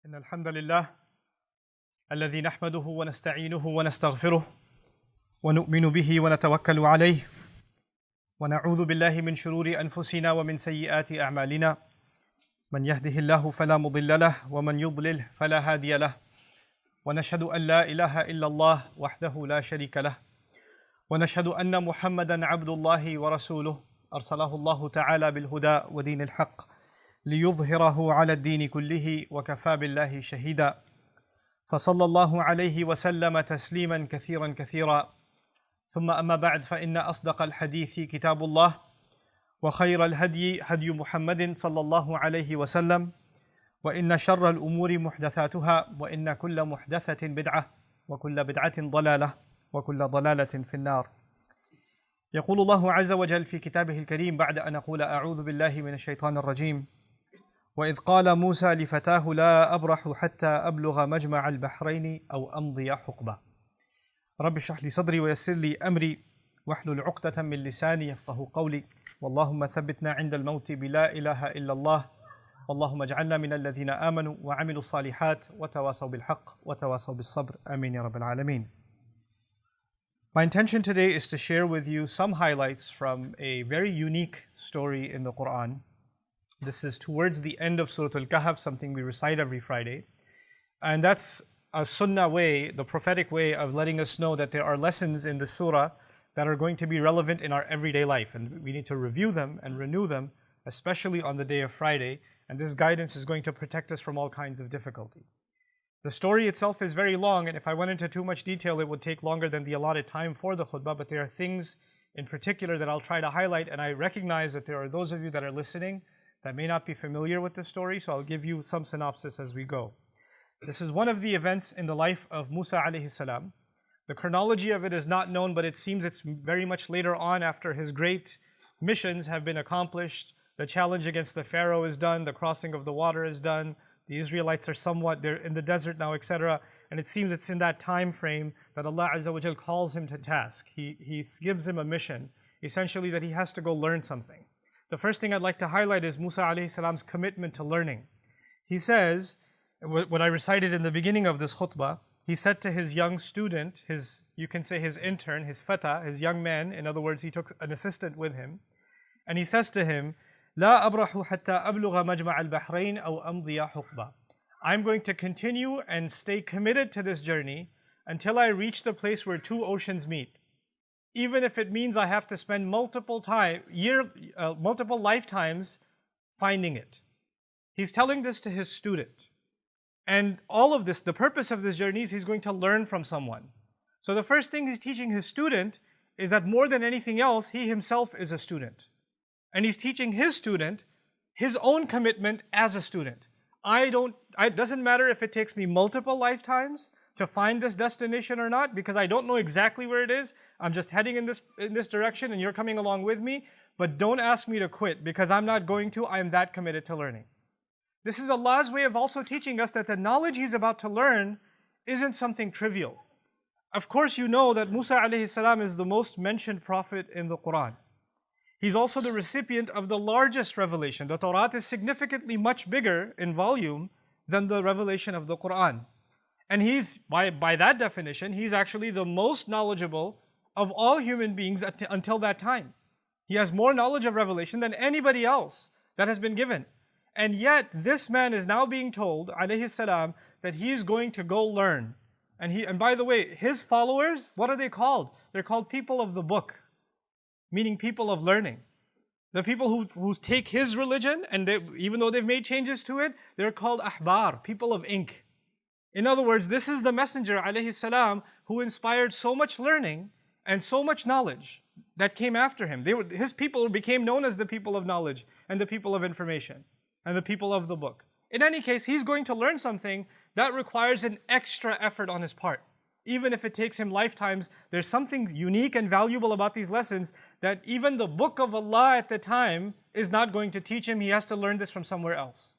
إن الحمد لله الذي نحمده ونستعينه ونستغفره ونؤمن به ونتوكل عليه ونعوذ بالله من شرور أنفسنا ومن سيئات أعمالنا من يهده الله فلا مضل له ومن يضلل فلا هادي له ونشهد أن لا إله إلا الله وحده لا شريك له ونشهد أن محمدا عبد الله ورسوله أرسله الله تعالى بالهدى ودين الحق ليظهره على الدين كله وكفى بالله شهيدا فصلى الله عليه وسلم تسليما كثيرا كثيرا ثم أما بعد فإن أصدق الحديث كتاب الله وخير الهدي هدي محمد صلى الله عليه وسلم وإن شر الأمور محدثاتها وإن كل محدثة بدعة وكل بدعة ضلالة وكل ضلالة في النار. يقول الله عز وجل في كتابه الكريم بعد أن أقول أعوذ بالله من الشيطان الرجيم: وإذ قال موسى لفتاه لا أبرح حتى أبلغ مجمع البحرين أو أمضي حقبة. رب اشرح لي صدري ويسر لي أمري واحلل عقدة من لساني يفقهوا قولي واللهم ثبتنا عند الموت بلا إله إلا الله اللهم اجعلنا من الذين آمنوا وعملوا الصالحات وتواصوا بالحق وتواصوا بالصبر آمين يا رب العالمين. My intention today is to share with you some highlights from a very unique story in the Quran. This is towards the end of Surah Al-Kahf, something we recite every Friday. And that's a sunnah way, the prophetic way of letting us know that there are lessons in the surah that are going to be relevant in our everyday life. And we need to review them and renew them, especially on the day of Friday. And this guidance is going to protect us from all kinds of difficulty. The story itself is very long, and if I went into too much detail, it would take longer than the allotted time for the khutbah. But there are things in particular that I'll try to highlight, and I recognize that there are those of you that are listening that may not be familiar with the story, so I'll give you some synopsis as we go. This is one of the events in the life of Musa alayhi salam. The chronology of it is not known, but it seems it's very much later on after his great missions have been accomplished. The challenge against the Pharaoh is done, the crossing of the water is done, the Israelites are they're in the desert now, etc. And it seems it's in that time frame that Allah Azza wa Jal calls him to task. He gives him a mission, essentially that he has to go learn something. The first thing I'd like to highlight is Musa alayhi salam's commitment to learning. He says, what I recited in the beginning of this khutbah, he said to his young student, you can say his intern, his fata, his young man, in other words, he took an assistant with him, and he says to him, لا أبرح حتى أبلغ مجمع البحرين أو أمضي حقبة. I'm going to continue and stay committed to this journey until I reach the place where two oceans meet. Even if it means I have to spend multiple lifetimes finding it. He's telling this to his student. And all of this, the purpose of this journey is he's going to learn from someone. So the first thing he's teaching his student is that more than anything else, he himself is a student. And he's teaching his student his own commitment as a student. It doesn't matter if it takes me multiple lifetimes to find this destination or not, because I don't know exactly where it is. I'm just heading in this direction and you're coming along with me. But don't ask me to quit, because I'm not going to. I'm that committed to learning. This is Allah's way of also teaching us that the knowledge He's about to learn isn't something trivial. Of course, you know that Musa alayhi salam is the most mentioned prophet in the Quran. He's also the recipient of the largest revelation. The Torah is significantly much bigger in volume than the revelation of the Quran. And he's, by that definition, he's actually the most knowledgeable of all human beings until that time. He has more knowledge of revelation than anybody else that has been given. And yet, this man is now being told, alayhi salam, that he is going to go learn. And by the way, his followers, what are they called? They're called people of the book, meaning people of learning. The people who take his religion, and even though they've made changes to it, they're called ahbar, people of ink. In other words, this is the messenger, alayhi salam, who inspired so much learning and so much knowledge that came after him. His people became known as the people of knowledge and the people of information and the people of the book. In any case, he's going to learn something that requires an extra effort on his part. Even if it takes him lifetimes, there's something unique and valuable about these lessons that even the book of Allah at the time is not going to teach him. He has to learn this from somewhere else.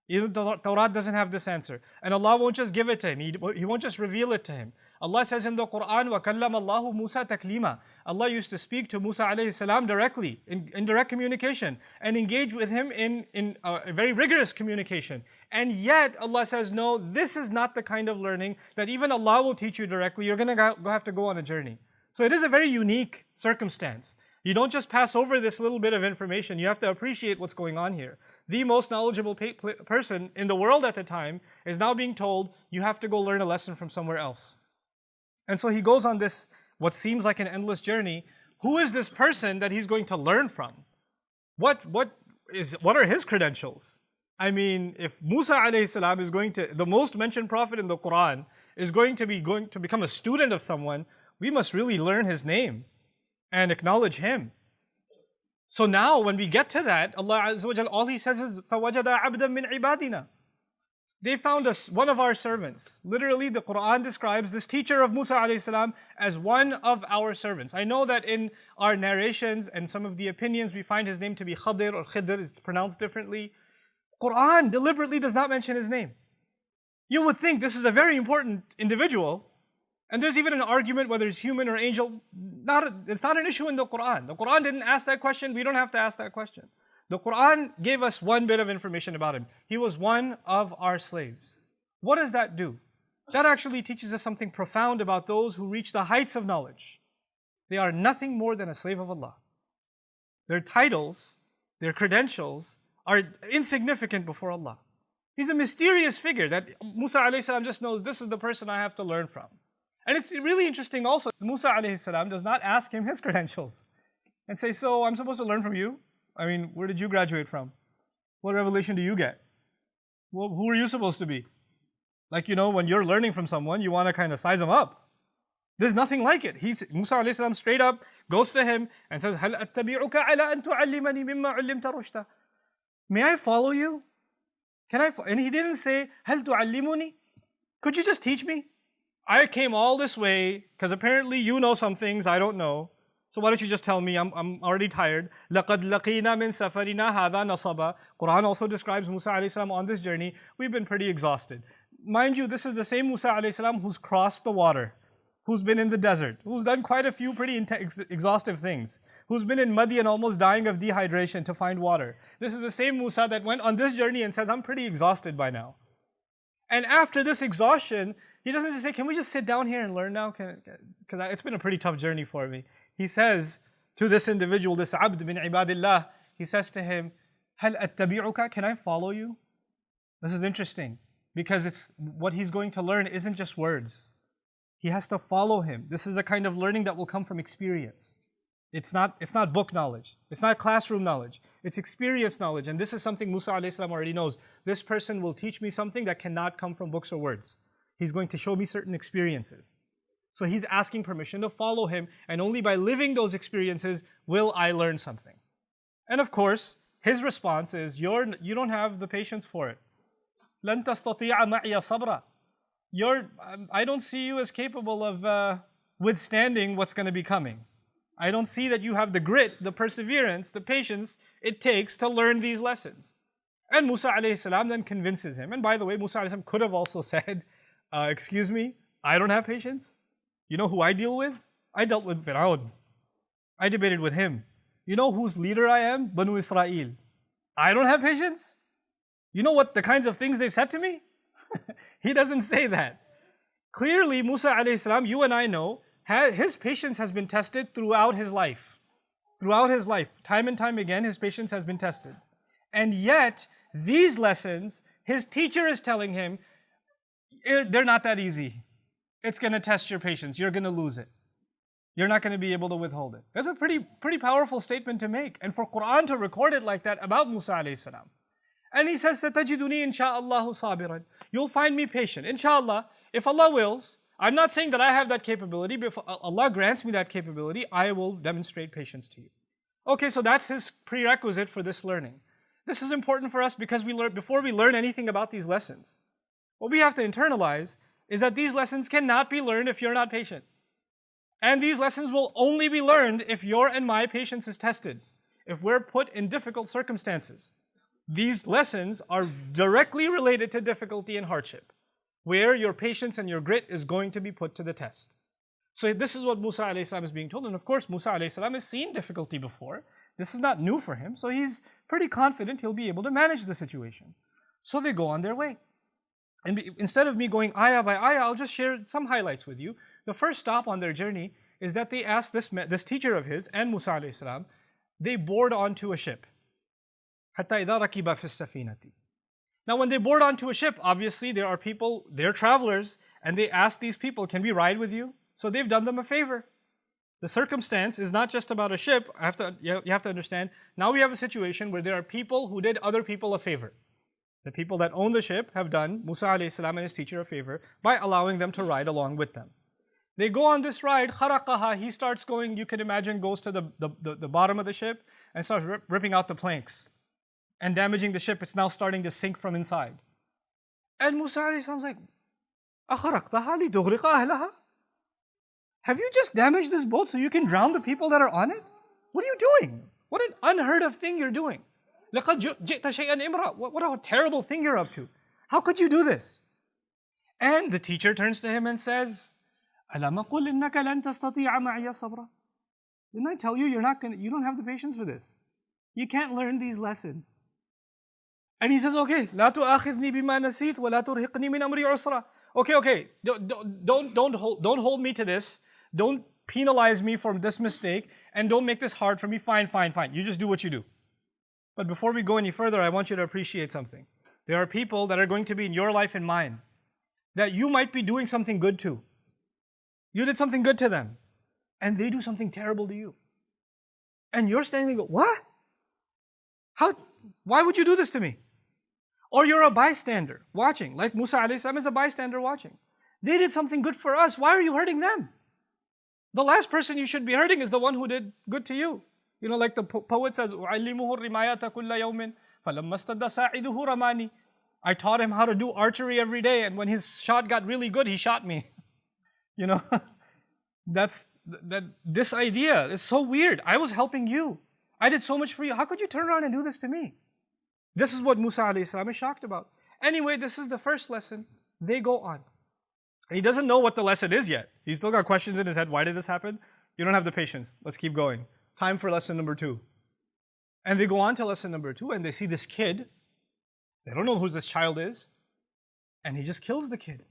Even the Torah doesn't have this answer. And Allah won't just give it to him. He won't just reveal it to him. Allah says in the Quran, وَكَلَّمَ اللَّهُ مُوسَى تَكْلِيمًا. Allah used to speak to Musa alayhi salam directly, in direct communication, and engage with him in a very rigorous communication. And yet Allah says, no, this is not the kind of learning that even Allah will teach you directly. You're going to have to go on a journey. So it is a very unique circumstance. You don't just pass over this little bit of information. You have to appreciate what's going on here. The most knowledgeable person in the world at the time is now being told, you have to go learn a lesson from somewhere else. And so he goes on this, what seems like an endless journey. Who is this person that he's going to learn from? What are his credentials? I mean, if Musa alayhi salam is the most mentioned prophet in the Quran, is going to become a student of someone, we must really learn his name and acknowledge him. So now when we get to that, Allah Azza wa Jal, all He says is, فَوَجَدَ عَبْدًا مِنْ عِبَادِنَا. They found one of our servants. Literally, the Quran describes this teacher of Musa alayhi salam as one of our servants. I know that in our narrations and some of the opinions, we find his name to be Khidr or Khidr, it's pronounced differently. Quran deliberately does not mention his name. You would think this is a very important individual, and there's even an argument whether it's human or angel. It's not an issue in the Quran. The Quran didn't ask that question. We don't have to ask that question. The Quran gave us one bit of information about him. He was one of our slaves. What does that do? That actually teaches us something profound about those who reach the heights of knowledge. They are nothing more than a slave of Allah. Their titles, their credentials are insignificant before Allah. He's a mysterious figure that Musa alayhi salam just knows, this is the person I have to learn from. And it's really interesting also, Musa alayhi salam does not ask him his credentials and say, so I'm supposed to learn from you? I mean, where did you graduate from? What revelation do you get? Well, who are you supposed to be? Like, when you're learning from someone, you want to kind of size them up. There's nothing like it. Musa alayhi salam straight up goes to him and says, هَلْ أَتَّبِعُكَ عَلَىٰ أَن تُعَلِّمَنِي مِمَّا عُلِّمْتَ رُشْدًا. May I follow you? And he didn't say, هَلْ تُعَلِّمُنِي? Could you just teach me? I came all this way because apparently you know some things I don't know. So why don't you just tell me? I'm already tired. لَقَدْ لَقِينَا مِن سَفَرِنَا هَذَا نَصَبًا. Quran also describes Musa alayhi salam on this journey. We've been pretty exhausted. Mind you, this is the same Musa alayhi salam who's crossed the water, who's been in the desert, who's done quite a few pretty exhaustive things, who's been in Madi and almost dying of dehydration to find water. This is the same Musa that went on this journey and says, I'm pretty exhausted by now. And after this exhaustion, he doesn't just say, can we just sit down here and learn now? Because it's been a pretty tough journey for me. He says to this individual, this abd bin ibadillah, he says to him, هَلْ أَتَّبِعُكَ? Can I follow you? This is interesting because what he's going to learn isn't just words. He has to follow him. This is a kind of learning that will come from experience. It's not book knowledge. It's not classroom knowledge. It's experience knowledge. And this is something Musa alayhi salam already knows. This person will teach me something that cannot come from books or words. He's going to show me certain experiences. So he's asking permission to follow him, and only by living those experiences will I learn something. And of course, his response is, you don't have the patience for it. لَن تَسْتَطِيعَ مَعِيَ صَبْرًا. I don't see you as capable of withstanding what's going to be coming. I don't see that you have the grit, the perseverance, the patience it takes to learn these lessons. And Musa alayhi salam then convinces him. And by the way, Musa alayhi salam could have also said, excuse me, I don't have patience. You know who I deal with? I dealt with Fir'aun. I debated with him. You know whose leader I am? Banu Israel. I don't have patience? You know what the kinds of things they've said to me? He doesn't say that. Clearly, Musa alayhi salam, you and I know, his patience has been tested throughout his life. Throughout his life, time and time again, his patience has been tested. And yet, these lessons, his teacher is telling him, they're not that easy. It's going to test your patience. You're going to lose it. You're not going to be able to withhold it. That's a pretty powerful statement to make. And for Quran to record it like that about Musa alayhi salam. And he says, سَتَجِدُنِي إِنْ شَاءَ اللَّهُ صَابِرًا. You'll find me patient. Inshallah, if Allah wills, I'm not saying that I have that capability, but if Allah grants me that capability, I will demonstrate patience to you. Okay, so that's his prerequisite for this learning. This is important for us because before we learn anything about these lessons, what we have to internalize is that these lessons cannot be learned if you're not patient. And these lessons will only be learned if your and my patience is tested, if we're put in difficult circumstances. These lessons are directly related to difficulty and hardship. where your patience and your grit is going to be put to the test. So this is what Musa alayhi salam is being told. And of course, Musa alayhi salam has seen difficulty before. This is not new for him. So he's pretty confident he'll be able to manage the situation. So they go on their way. And instead of me going ayah by ayah, I'll just share some highlights with you. The first stop on their journey is that they asked this teacher of his and Musa alayhi salam, they board onto a ship. حَتَّى إِذَا رَكِبَ فِي السَّفِينَةِ. Now when they board onto a ship, obviously there are people, they're travelers, and they ask these people, can we ride with you? So they've done them a favor. The circumstance is not just about a ship. You have to understand, now we have a situation where there are people who did other people a favor. The people that own the ship have done Musa alayhi salam and his teacher a favor by allowing them to ride along with them. They go on this ride, خَرَقَهَا, he starts going, you can imagine, goes to the bottom of the ship and starts ripping out the planks and damaging the ship. It's now starting to sink from inside. And Musa alayhi salam's like, أَخَرَقْتَهَا لِتُغْرِقَ أَهْلَهَا? Have you just damaged this boat so you can drown the people that are on it? What are you doing? What an unheard of thing you're doing. لَقَدْ جِئْتَ شَيْئًا إِمْرًا. What a terrible thing you're up to. How could you do this? And the teacher turns to him and says, أَلَمْ أَقُلْ إِنَّكَ لَن تَسْتَطِيعَ مَعِيَ صَبْرًا. Didn't I tell you you don't have the patience for this? You can't learn these lessons. And he says, okay, لا تؤاخذني بما نسيت ولا ترهقني من أمري عسرا. Okay, don't hold me to this. Don't penalize me for this mistake, and don't make this hard for me. Fine. You just do what you do. But before we go any further, I want you to appreciate something. There are people that are going to be in your life and mine that you might be doing something good to. You did something good to them, and they do something terrible to you. And you're standing there, what? How? Why would you do this to me? Or you're a bystander watching, like Musa alayhi salam is a bystander watching. They did something good for us. Why are you hurting them? The last person you should be hurting is the one who did good to you. You know, like the poet says, أُعَلِّمُهُ الرِّمَايَةَ كُلَّ يَوْمٍ فَلَمَّا اسْتَدَّ سَاعِدُهُ رَمَانِي. I taught him how to do archery every day, and when his shot got really good, he shot me. You know, this idea is so weird. I was helping you. I did so much for you. How could you turn around and do this to me? This is what Musa alayhi salam is shocked about. Anyway, this is the first lesson. They go on. He doesn't know what the lesson is yet. He's still got questions in his head. Why did this happen? You don't have the patience. Let's keep going. Time for lesson number 2. And they go on to lesson number 2, and they see this kid. They don't know who this child is. And he just kills the kid.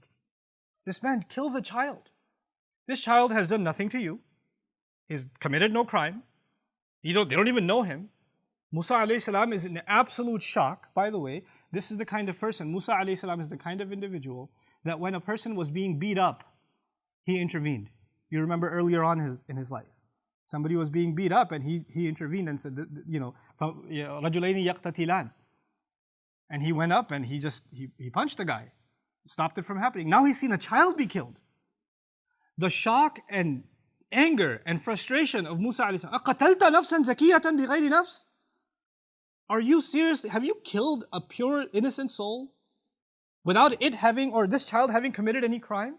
This man kills a child. This child has done nothing to you. He's committed no crime. They don't even know him. Musa alayhi salam is in absolute shock. By the way, this is the kind of person, Musa alayhi salam is the kind of individual that when a person was being beat up, he intervened. You remember earlier on in his life. Somebody was being beat up and he intervened and said, رَجُلَيْنِ يَقْتَتِلَانِ. And he went up and he punched the guy. Stopped it from happening. Now he's seen a child be killed. The shock and anger and frustration of Musa alayhi salam. أَقَتَلْتَ نَفْسًا زَكِيَّةً بِغَيْرِ نَفْسٍ. Are you serious? Have you killed a pure, innocent soul without it having, or this child having committed any crime?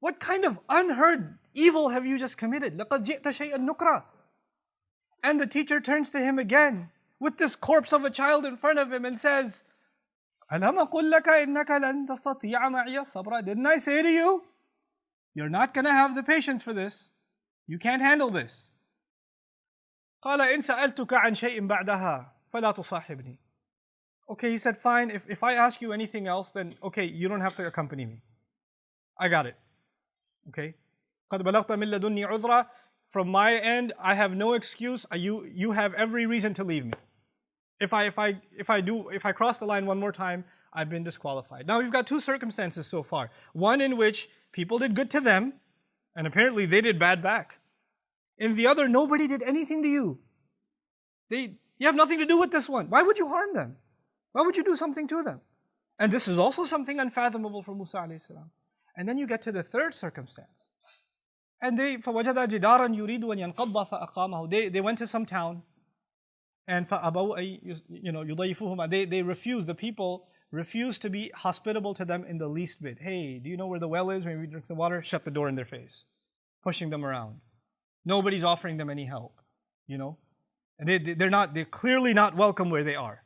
What kind of unheard evil have you just committed? لَقَدْ جِئْتَ شَيْئًا نُكْرًا. And the teacher turns to him again with this corpse of a child in front of him and says, أَلَمْ أَقُلْ لَكَ إِنَّكَ لَن تَسْتَطِيعَ مَعِيَ صَبْرًا. Didn't I say to you, you're not going to have the patience for this. You can't handle this. قَالَ إِن سَأَلْتُكَ عَنْ شَيْءٍ بَعْدَهَا فَلَا تُصَاحِبْنِي. Okay, he said, fine, if I ask you anything else, then okay, you don't have to accompany me. I got it. Okay? قَدْ بَلَغْتَ مِن لَدُنِّي عُذْرًا. From my end, I have no excuse. You have every reason to leave me. If I cross the line one more time, I've been disqualified. Now we've got 2 circumstances so far. One in which people did good to them, and apparently they did bad back. In the other, nobody did anything to you. You have nothing to do with this one. Why would you harm them? Why would you do something to them? And this is also something unfathomable for Musa alayhi salam. And then you get to the third circumstance. And فَوَجَدَ جِدَارًا يُرِيدُ أَن يَنْقَضَّ فَأَقَامَهُ. They went to some town, and فَأَبَوْا يُضَيِّفُوهُمَا. They refused, the people refused to be hospitable to them in the least bit. Hey, do you know where the well is? When we drink the water, shut the door in their face. Pushing them around. Nobody's offering them any help. You know? And they're clearly not welcome where they are.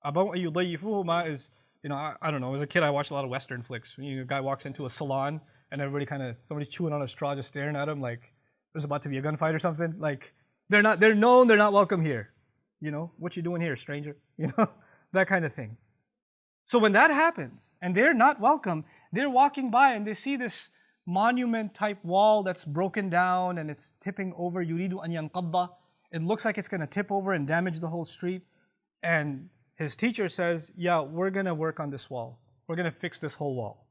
أَبَوْا يُضَيِّفُوهُمَا is I don't know, as a kid I watched a lot of Western flicks. A guy walks into a salon and somebody's chewing on a straw just staring at him like there's about to be a gunfight or something. Like they're known they're not welcome here. What you doing here, stranger? That kind of thing. So when that happens and they're not welcome, they're walking by and they see this monument type wall that's broken down and it's tipping over. Yuridu an yanqadda. It looks like it's going to tip over and damage the whole street. And his teacher says, yeah, we're going to work on this wall. We're going to fix this whole wall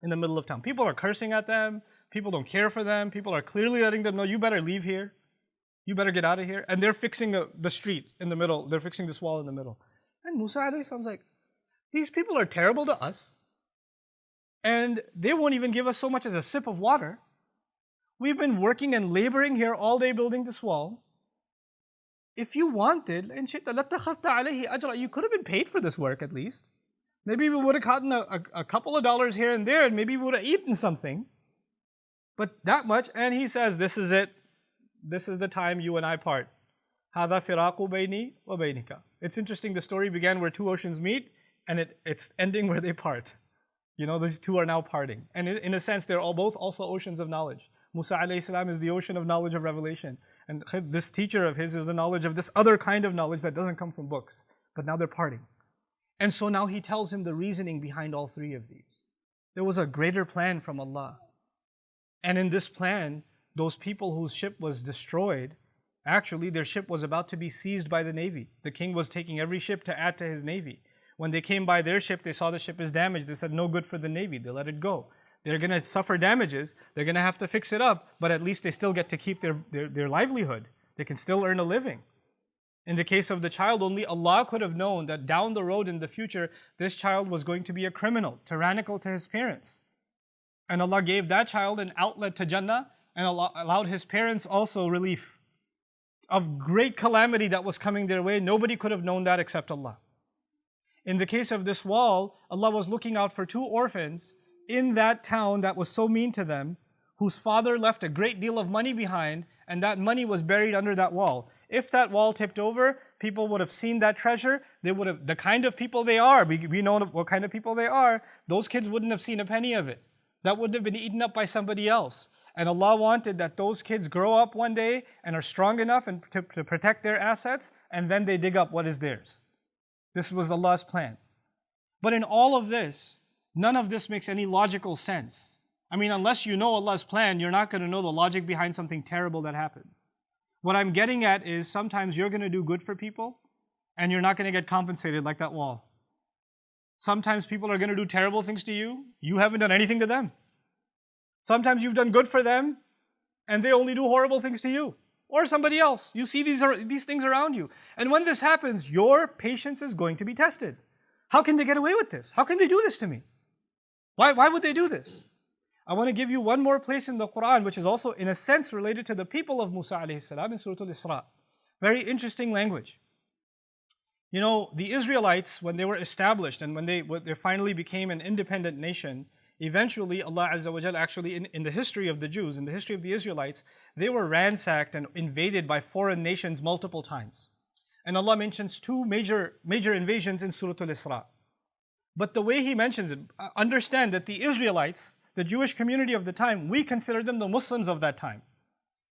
in the middle of town. People are cursing at them. People don't care for them. People are clearly letting them know, you better leave here. You better get out of here. And they're fixing the street in the middle. They're fixing this wall in the middle. And Musa alayhi salam's like, these people are terrible to us. And they won't even give us so much as a sip of water. We've been working and laboring here all day building this wall. If you wanted, you could have been paid for this work at least. Maybe we would have gotten a couple of dollars here and there, and maybe we would have eaten something. But that much, and he says, this is it. This is the time you and I part. هَذَا فِرَاقُ بَيْنِي وَبَيْنِكَ. It's interesting, the story began where two oceans meet, and it's ending where they part. These two are now parting. And in a sense, they're both also oceans of knowledge. Musa alayhi salam is the ocean of knowledge of revelation. And this teacher of his is the knowledge of this other kind of knowledge that doesn't come from books. But now they're parting. And so now he tells him the reasoning behind all three of these. There was a greater plan from Allah. And in this plan, those people whose ship was destroyed, actually their ship was about to be seized by the navy. The king was taking every ship to add to his navy. When they came by their ship, they saw the ship is damaged. They said, no good for the navy. They let it go. They're going to suffer damages. They're going to have to fix it up. But at least they still get to keep their livelihood. They can still earn a living. In the case of the child, only Allah could have known that down the road in the future, this child was going to be a criminal, tyrannical to his parents. And Allah gave that child an outlet to Jannah, and Allah allowed his parents also relief of great calamity that was coming their way. Nobody could have known that except Allah. In the case of this wall, Allah was looking out for two orphans in that town that was so mean to them, whose father left a great deal of money behind, and that money was buried under that wall. If that wall tipped over, people would have seen that treasure. They would have, the kind of people they are, we know what kind of people they are, those kids wouldn't have seen a penny of it. That would have been eaten up by somebody else. And Allah wanted that those kids grow up one day and are strong enough to protect their assets, and then they dig up what is theirs. This was Allah's plan. But in all of this, none of this makes any logical sense. I mean, unless you know Allah's plan, you're not going to know the logic behind something terrible that happens. What I'm getting at is sometimes you're going to do good for people and you're not going to get compensated like that wall. Sometimes people are going to do terrible things to you. You haven't done anything to them. Sometimes you've done good for them and they only do horrible things to you or somebody else. You see these things around you. And when this happens, your patience is going to be tested. How can they get away with this? How can they do this to me? Why would they do this? I want to give you one more place in the Quran, which is also in a sense related to the people of Musa alayhi salam in Surah Al-Isra. Very interesting language. You know, the Israelites, when they were established and when they finally became an independent nation, eventually Allah Azza wa Jal actually in the history of the Jews, in the history of the Israelites, they were ransacked and invaded by foreign nations multiple times. And Allah mentions two major invasions in Surah Al-Isra. But the way He mentions it, understand that the Israelites, the Jewish community of the time, we consider them the Muslims of that time.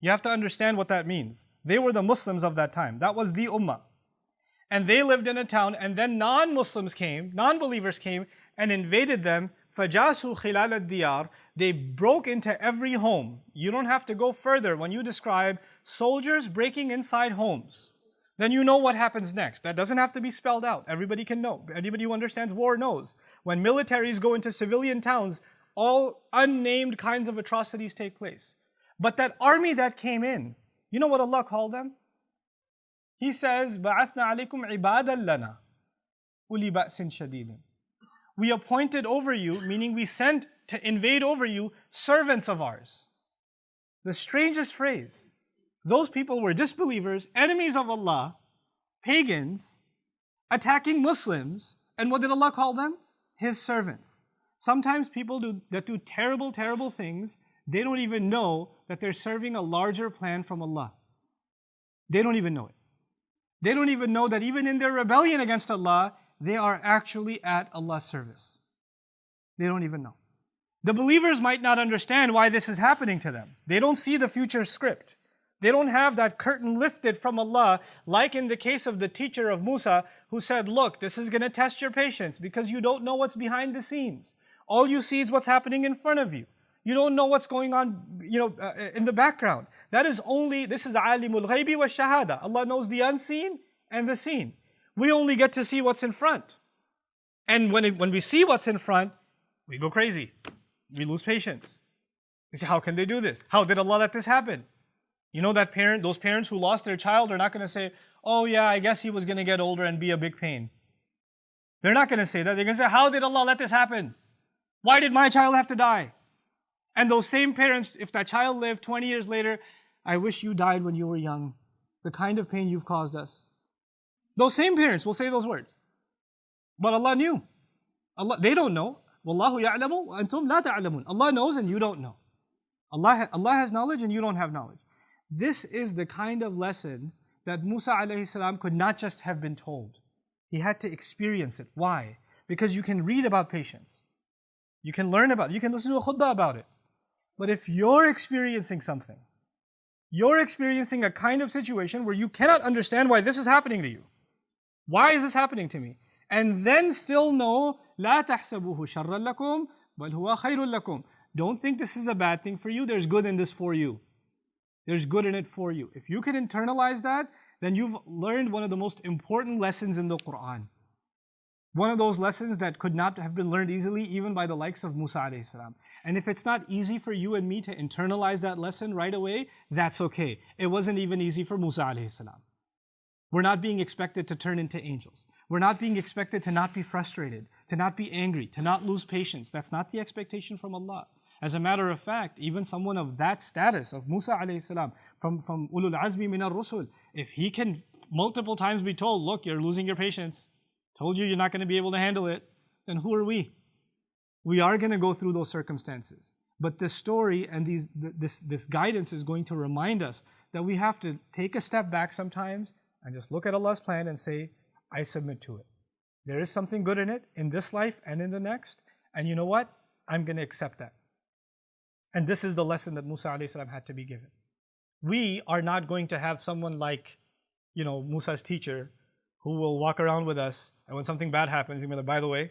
You have to understand what that means. They were the Muslims of that time. That was the Ummah. And they lived in a town, and then non-Muslims came, non-believers came, and invaded them. فَجَاسُوا خِلَالَ الدِّيَارِ. They broke into every home. You don't have to go further. When you describe soldiers breaking inside homes, then you know what happens next. That doesn't have to be spelled out. Everybody can know. Anybody who understands war knows. When militaries go into civilian towns, all unnamed kinds of atrocities take place. But that army that came in, you know what Allah called them? He says, بَعَثْنَا عَلَيْكُمْ عِبَادًا لَنَا أُولِي بَأْسٍ شَدِيدٍ. We appointed over you, meaning we sent to invade over you, servants of ours. The strangest phrase. Those people were disbelievers, enemies of Allah, pagans, attacking Muslims, and what did Allah call them? His servants. Sometimes people that do terrible, terrible things, they don't even know that they're serving a larger plan from Allah. They don't even know it. They don't even know that even in their rebellion against Allah, they are actually at Allah's service. They don't even know. The believers might not understand why this is happening to them. They don't see the future script. They don't have that curtain lifted from Allah, like in the case of the teacher of Musa who said, look, this is going to test your patience because you don't know what's behind the scenes. All you see is what's happening in front of you. You don't know what's going on, in the background. This is alimul ghaibi wa shahada. Allah knows the unseen and the seen. We only get to see what's in front. And when we see what's in front, we go crazy. We lose patience. We say, how can they do this? How did Allah let this happen? You know those parents who lost their child are not going to say, oh yeah, I guess he was going to get older and be a big pain. They're not going to say that. They're going to say, how did Allah let this happen? Why did my child have to die? And those same parents, if that child lived 20 years later, I wish you died when you were young. The kind of pain you've caused us. Those same parents will say those words. But Allah knew. They don't know. Wallahu ya'lamu wa antum la ta'lamun. Allah knows and you don't know. Allah has knowledge and you don't have knowledge. This is the kind of lesson that Musa alayhi salam could not just have been told. He had to experience it. Why? Because you can read about patience. You can learn about it. You can listen to a khutbah about it. But if you're experiencing something, you're experiencing a kind of situation where you cannot understand why this is happening to you. Why is this happening to me? And then still know, لا تحسبوه شرا لكم بل هو خير لكم. Don't think this is a bad thing for you. There's good in this for you. There's good in it for you. If you can internalize that, then you've learned one of the most important lessons in the Quran. One of those lessons that could not have been learned easily even by the likes of Musa alayhi salam. And if it's not easy for you and me to internalize that lesson right away, that's okay. It wasn't even easy for Musa alayhi salam. We're not being expected to turn into angels. We're not being expected to not be frustrated, to not be angry, to not lose patience. That's not the expectation from Allah. As a matter of fact, even someone of that status, of Musa alayhi salam, from ulul azmi min ar-rusul, if he can multiple times be told, look, you're losing your patience, told you you're not going to be able to handle it, then who are we? We are going to go through those circumstances. But this story and this guidance is going to remind us that we have to take a step back sometimes and just look at Allah's plan and say, I submit to it. There is something good in it, in this life and in the next. And you know what? I'm going to accept that. And this is the lesson that Musa alayhi salam had to be given. We are not going to have someone like, Musa's teacher who will walk around with us, and when something bad happens, he'll be like, by the way,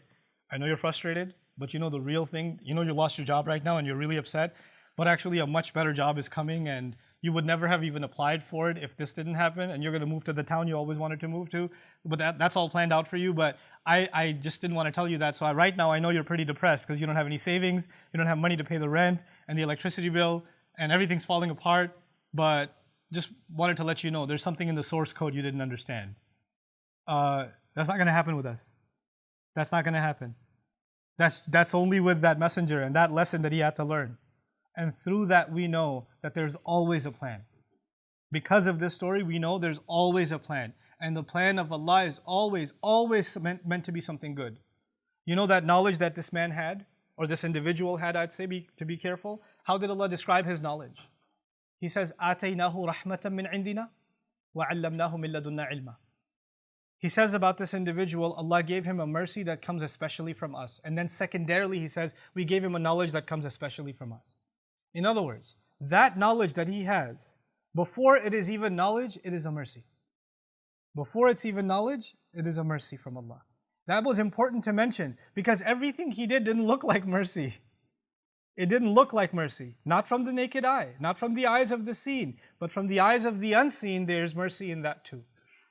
I know you're frustrated, but you know the real thing, you lost your job right now and you're really upset, but actually a much better job is coming and you would never have even applied for it if this didn't happen, and you're going to move to the town you always wanted to move to, but that's all planned out for you, but I just didn't want to tell you that, so right now I know you're pretty depressed because you don't have any savings, you don't have money to pay the rent and the electricity bill, and everything's falling apart, but just wanted to let you know there's something in the source code you didn't understand. That's not going to happen with us. That's not going to happen. That's only with that messenger and that lesson that he had to learn. And through that we know that there's always a plan. Because of this story, we know there's always a plan. And the plan of Allah is always meant to be something good. You know that knowledge that this man had, or this individual had, I'd say, to be careful? How did Allah describe his knowledge? He says, آتَيْنَاهُ رَحْمَةً مِّنْ عِنْدِنَا وَعَلَّمْنَاهُ مِن لَدُنَّا عِلْمًا. He says about this individual, Allah gave him a mercy that comes especially from us. And then secondarily, he says, we gave him a knowledge that comes especially from us. In other words, that knowledge that he has, before it is even knowledge, it is a mercy. Before it's even knowledge, it is a mercy from Allah. That was important to mention because everything he did didn't look like mercy. It didn't look like mercy. Not from the naked eye, not from the eyes of the seen, but from the eyes of the unseen, there's mercy in that too.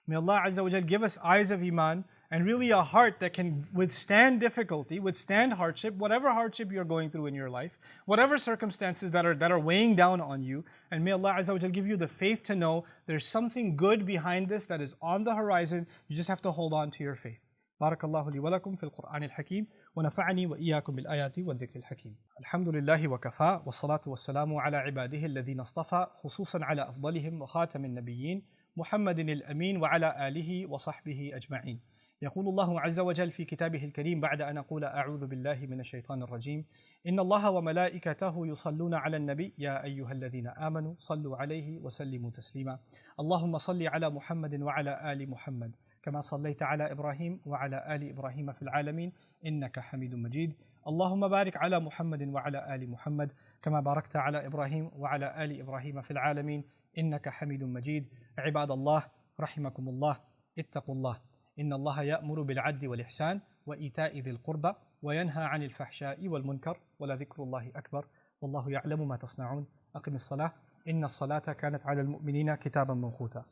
May Allah Azza wa Jal give us eyes of Iman and really a heart that can withstand difficulty, withstand hardship, whatever hardship you're going through in your life, whatever circumstances that are weighing down on you. And may Allah Azza wa Jal give you the faith to know there's something good behind this that is on the horizon. You just have to hold on to your faith. بارك الله لي ولكم في القرآن الحكيم ونفعني وإياكم بالآيات والذكر الحكيم. الحمد لله وكفى والصلاة والسلام على عباده الذين اصطفى خصوصا على أفضلهم وخاتم النبيين محمد الأمين وعلى آله وصحبه أجمعين. يقول الله عز وجل في كتابه الكريم بعد أن أقول أعوذ بالله من الشيطان الرجيم إن الله وملائكته يصلون على النبي يا أيها الذين آمنوا صلوا عليه وسلموا تسليما اللهم صل على محمد وعلى آل محمد كما صليت على إبراهيم وعلى آل إبراهيم في العالمين إنك حميد مجيد. اللهم بارك على محمد وعلى آل محمد كما باركت على إبراهيم وعلى آل إبراهيم في العالمين إنك حميد مجيد. عباد الله رحمكم الله، اتقوا الله، إن الله يأمر بالعدل والإحسان وإيتاء ذي القربى وينهى عن الفحشاء والمنكر ولذكر الله أكبر والله يعلم ما تصنعون. أقم الصلاة إن الصلاة كانت على المؤمنين كتابا موقوتا.